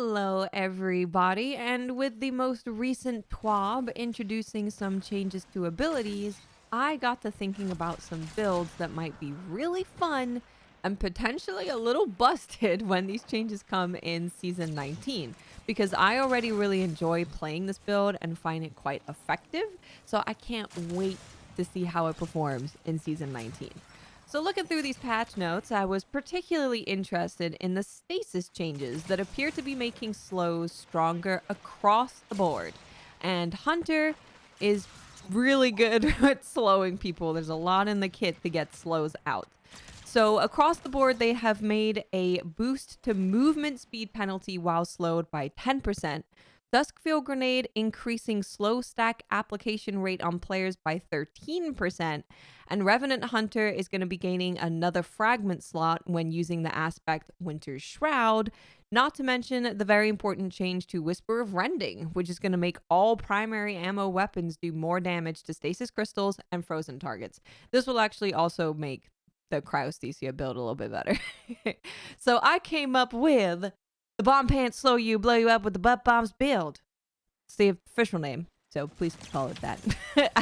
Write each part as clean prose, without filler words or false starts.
Hello, everybody, and with the most recent TWAB introducing some changes to abilities, I got to thinking about some builds that might be really fun and potentially a little busted when these changes come in Season 19, because I already really enjoy playing this build and find it quite effective, so I can't wait to see how it performs in Season 19. So, looking through these patch notes, I was particularly interested in the stasis changes that appear to be making slows stronger across the board. And Hunter is really good at slowing people. There's a lot in the kit to get slows out. So, across the board, they have made a boost to movement speed penalty while slowed by 10%. Duskfield Grenade increasing slow stack application rate on players by 13%, and Revenant Hunter is going to be gaining another fragment slot when using the aspect Winter's Shroud, not to mention the very important change to Whisper of Rending, which is going to make all primary ammo weapons do more damage to stasis crystals and frozen targets. This will actually also make the Cryosthesia build a little bit better. So I came up with the bomb pants slow you, blow you up with the butt bombs build. It's the official name, so please call it that.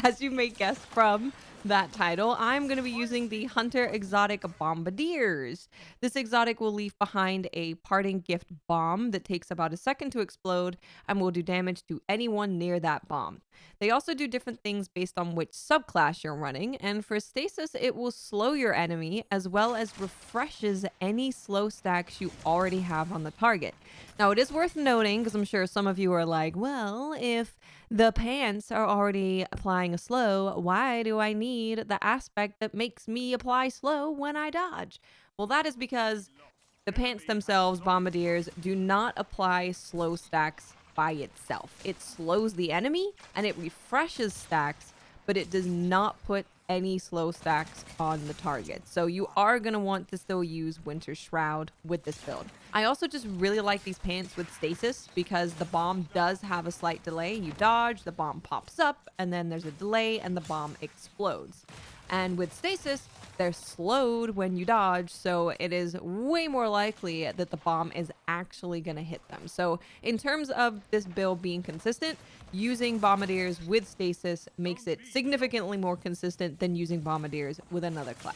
As you may guess from that title, I'm going to be using the Hunter Exotic Bombardiers. This exotic will leave behind a parting gift bomb that takes about a second to explode and will do damage to anyone near that bomb. They also do different things based on which subclass you're running, and for Stasis, it will slow your enemy as well as refreshes any slow stacks you already have on the target. Now, it is worth noting, because I'm sure some of you are like, well, if the pants are already applying a slow, why do I need the aspect that makes me apply slow when I dodge? Well, that is because the pants themselves, Bombardiers, do not apply slow stacks by itself. It slows the enemy and it refreshes stacks, but it does not put any slow stacks on the target. So you are going to want to still use Winter's Shroud with this build. I also just really like these pants with Stasis because the bomb does have a slight delay. You dodge, the bomb pops up, and then there's a delay and the bomb explodes. And with Stasis, they're slowed when you dodge, so it is way more likely that the bomb is actually going to hit them. So in terms of this build being consistent, using Bombardiers with Stasis makes it significantly more consistent than using Bombardiers with another class.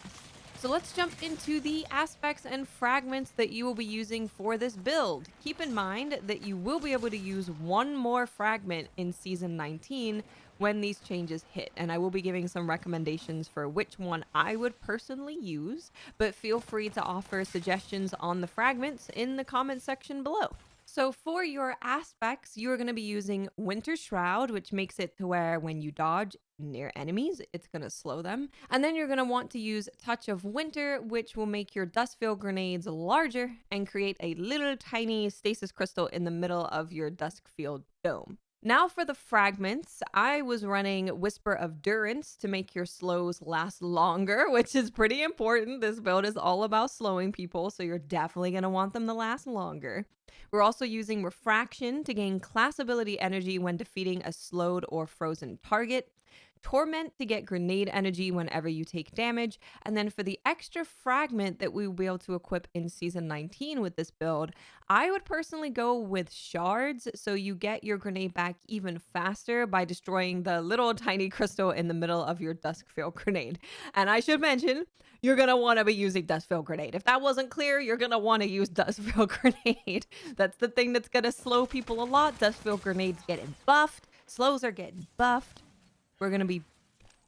So let's jump into the aspects and fragments that you will be using for this build. Keep in mind that you will be able to use one more fragment in Season 19 when these changes hit, and I will be giving some recommendations for which one I would personally use, but feel free to offer suggestions on the fragments in the comment section below. So for your aspects, you're going to be using Winter Shroud, which makes it to where when you dodge near enemies, it's going to slow them. And then you're going to want to use Touch of Winter, which will make your Duskfield grenades larger and create a little tiny stasis crystal in the middle of your Duskfield dome. Now for the fragments, I was running Whisper of Durance to make your slows last longer, which is pretty important. This build is all about slowing people, so you're definitely going to want them to last longer. We're also using Refraction to gain class ability energy when defeating a slowed or frozen target. Torment to get grenade energy whenever you take damage, and then for the extra fragment that we will be able to equip in Season 19 with this build, I would personally go with Shards, so you get your grenade back even faster by destroying the little tiny crystal in the middle of your Duskfield grenade. And I should mention, you're going to want to be using Duskfield grenade. If that wasn't clear, you're going to want to use Duskfield grenade. That's the thing that's going to slow people a lot. Duskfield grenade's getting buffed. Slows are getting buffed. We're going to be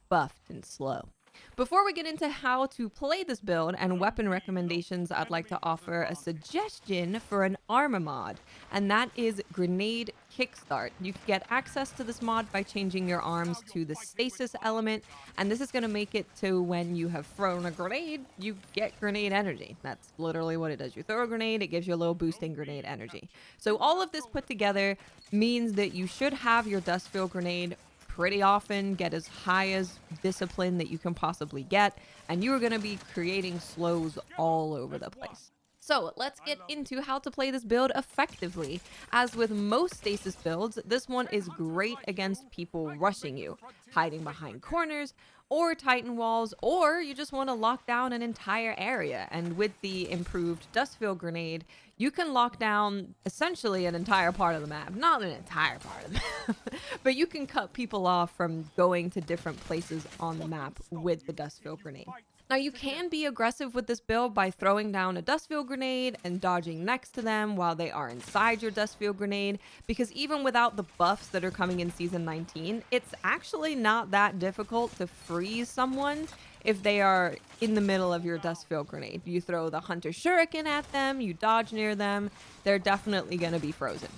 buffed and slow. Before we get into how to play this build and weapon recommendations, I'd like to offer a suggestion for an armor mod, and that is Grenade Kickstart. You can get access to this mod by changing your arms to the stasis element, and this is going to make it to when you have thrown a grenade, you get grenade energy. That's literally what it does. You throw a grenade, it gives you a little boost in grenade energy. So all of this put together means that you should have your Duskfield grenade pretty often, get as high as discipline that you can possibly get, and you are going to be creating slows all over the place. So let's get into how to play this build effectively. As with most stasis builds, this one is great against people rushing you, hiding behind corners, or titan walls, or you just want to lock down an entire area. And with the improved dustfield grenade, you can lock down essentially an entire part of the map. Not an entire part of the map, but you can cut people off from going to different places on the map with the dustfield grenade. Now, you can be aggressive with this build by throwing down a dustfield grenade and dodging next to them while they are inside your dustfield grenade, because even without the buffs that are coming in Season 19, it's actually not that difficult to freeze someone if they are in the middle of your dustfield grenade. You throw the Hunter Shuriken at them, you dodge near them, they're definitely going to be frozen.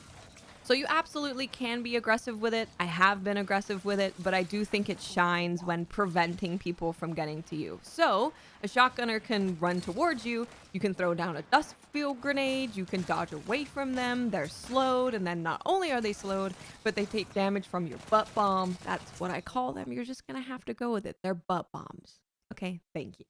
So you absolutely can be aggressive with it. I have been aggressive with it, but I do think it shines when preventing people from getting to you. So a shotgunner can run towards you. You can throw down a dust field grenade. You can dodge away from them. They're slowed. And then not only are they slowed, but they take damage from your butt bomb. That's what I call them. You're just going to have to go with it. They're butt bombs. Okay, thank you.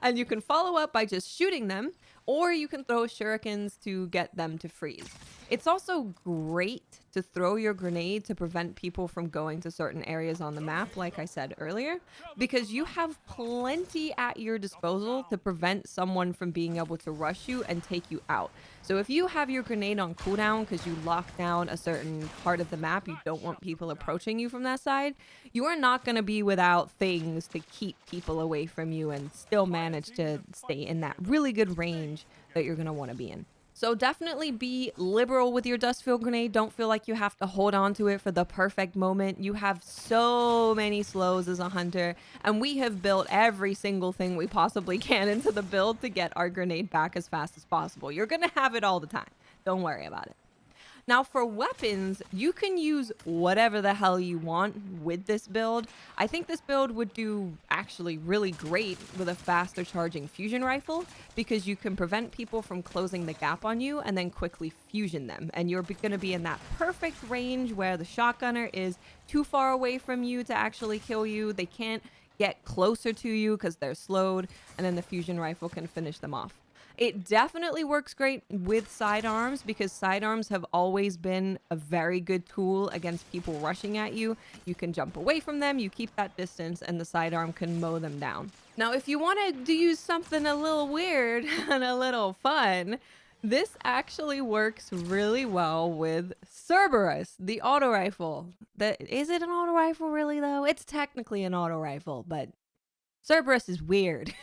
And you can follow up by just shooting them, or you can throw shurikens to get them to freeze. It's also great to throw your grenade to prevent people from going to certain areas on the map, like I said earlier, because you have plenty at your disposal to prevent someone from being able to rush you and take you out. So if you have your grenade on cooldown because you lock down a certain part of the map, you don't want people approaching you from that side, you are not going to be without things to keep people away from you and still manage to stay in that really good range that you're going to want to be in. So definitely be liberal with your dustfield grenade. Don't feel like you have to hold on to it for the perfect moment. You have so many slows as a hunter, and we have built every single thing we possibly can into the build to get our grenade back as fast as possible. You're going to have it all the time. Don't worry about it. Now for weapons, you can use whatever the hell you want with this build. I think this build would do actually really great with a faster charging fusion rifle, because you can prevent people from closing the gap on you and then quickly fusion them. And you're going to be in that perfect range where the shotgunner is too far away from you to actually kill you. They can't get closer to you because they're slowed, and then the fusion rifle can finish them off. It definitely works great with sidearms, because sidearms have always been a very good tool against people rushing at you. You can jump away from them, you keep that distance, and the sidearm can mow them down. Now, if you want to use something a little weird and a little fun, this actually works really well with Cerberus, the auto rifle. Is it an auto rifle really, though? It's technically an auto rifle, but Cerberus is weird.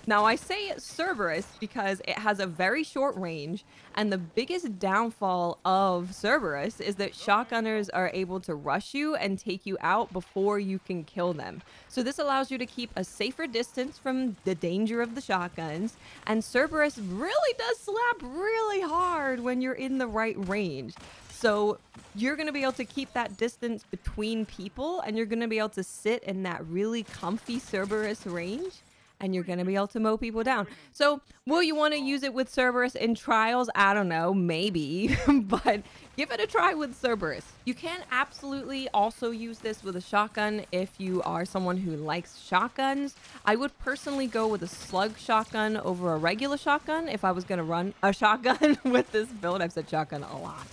Now, I say Cerberus because it has a very short range, and the biggest downfall of Cerberus is that shotgunners are able to rush you and take you out before you can kill them. So this allows you to keep a safer distance from the danger of the shotguns, and Cerberus really does slap really hard when you're in the right range. So you're going to be able to keep that distance between people, and you're going to be able to sit in that really comfy Cerberus range, and you're going to be able to mow people down. So will you want to use it with Cerberus in trials? I don't know, maybe, but give it a try with Cerberus. You can absolutely also use this with a shotgun if you are someone who likes shotguns. I would personally go with a slug shotgun over a regular shotgun if I was going to run a shotgun with this build. I've said shotgun a lot.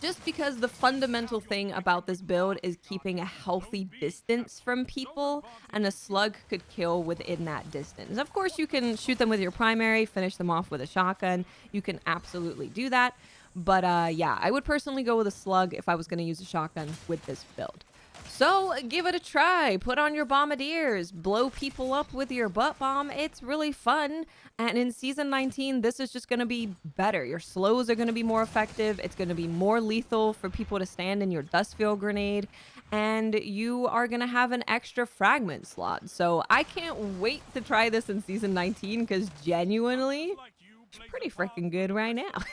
Just because the fundamental thing about this build is keeping a healthy distance from people, and a slug could kill within that distance. Of course, you can shoot them with your primary, finish them off with a shotgun. You can absolutely do that. But yeah, I would personally go with a slug if I was going to use a shotgun with this build. So give it a try. Put on your bombardiers, blow people up with your butt bomb. It's really fun. And in Season 19, this is just going to be better. Your slows are going to be more effective. It's going to be more lethal for people to stand in your dustfield grenade. And you are going to have an extra fragment slot. So I can't wait to try this in Season 19, because genuinely, it's pretty freaking good right now.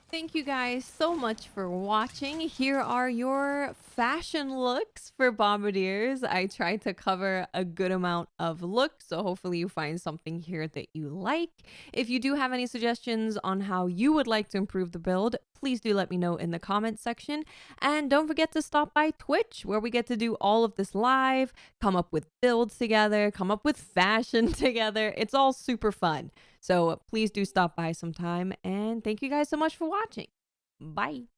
Thank you guys so much for watching. Here are your fashion looks for bombardiers. I tried to cover a good amount of looks, so hopefully you find something here that you like. If you do have any suggestions on how you would like to improve the build, please do let me know in the comments section. And don't forget to stop by Twitch, where we get to do all of this live, come up with builds together, come up with fashion together. It's all super fun. So please do stop by sometime. And thank you guys so much for watching. Bye.